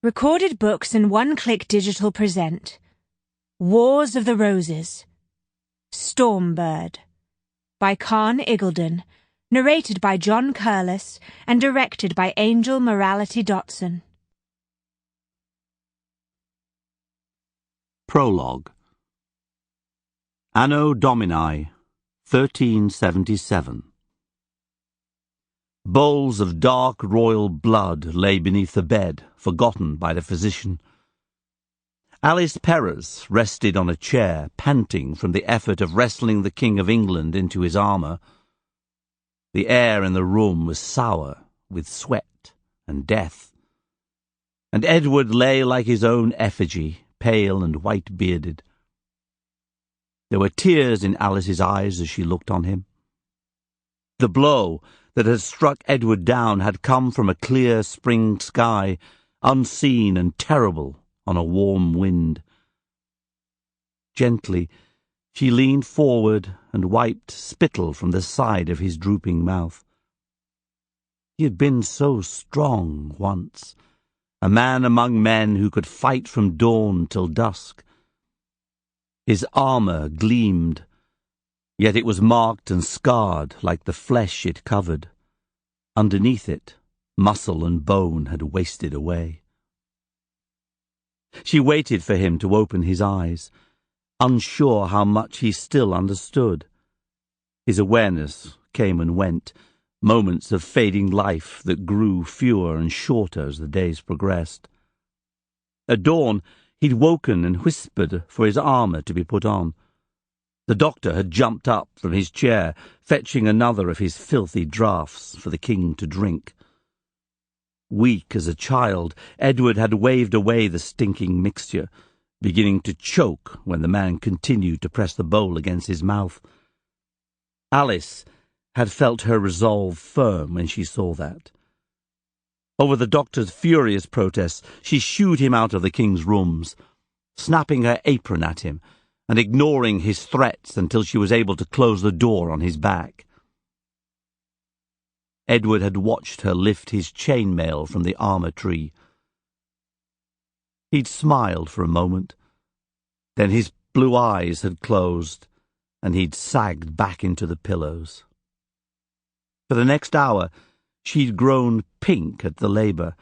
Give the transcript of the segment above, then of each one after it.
Recorded books and one-click digital present Wars of the Roses, Stormbird, by Conn Iggulden, narrated by John Curless and directed by Angel Morality Dotson. Prologue. Anno Domini 1377. Bowls of dark royal blood lay beneath the bed, forgotten by the physician. Alice Perrers rested on a chair, panting from the effort of wrestling the King of England into his armour. The air in the room was sour with sweat and death, and Edward lay like his own effigy, pale and white-bearded. There were tears in Alice's eyes as she looked on him. The blow that had struck Edward down had come from a clear spring sky, unseen and terrible on a warm wind. Gently, she leaned forward and wiped spittle from the side of his drooping mouth. He had been so strong once, a man among men who could fight from dawn till dusk. His armour gleamed, yet it was marked and scarred like the flesh it covered. Underneath it, muscle and bone had wasted away. She waited for him to open his eyes, unsure how much he still understood. His awareness came and went, moments of fading life that grew fewer and shorter as the days progressed. At dawn, he'd woken and whispered for his armour to be put on. The doctor had jumped up from his chair, fetching another of his filthy draughts for the king to drink. Weak as a child, Edward had waved away the stinking mixture, beginning to choke when the man continued to press the bowl against his mouth. Alice had felt her resolve firm when she saw that. Over the doctor's furious protests, she shooed him out of the king's rooms, snapping her apron at him and ignoring his threats until she was able to close the door on his back. Edward had watched her lift his chainmail from the armour tree. He'd smiled for a moment, then his blue eyes had closed, and he'd sagged back into the pillows. For the next hour, she'd grown pink at the labour,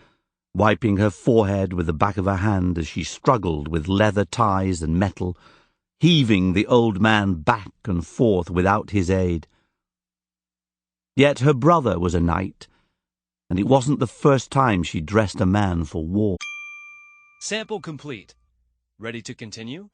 wiping her forehead with the back of her hand as she struggled with leather ties and metal, heaving the old man back and forth without his aid. Yet her brother was a knight, and it wasn't the first time she dressed a man for war. Sample complete. Ready to continue?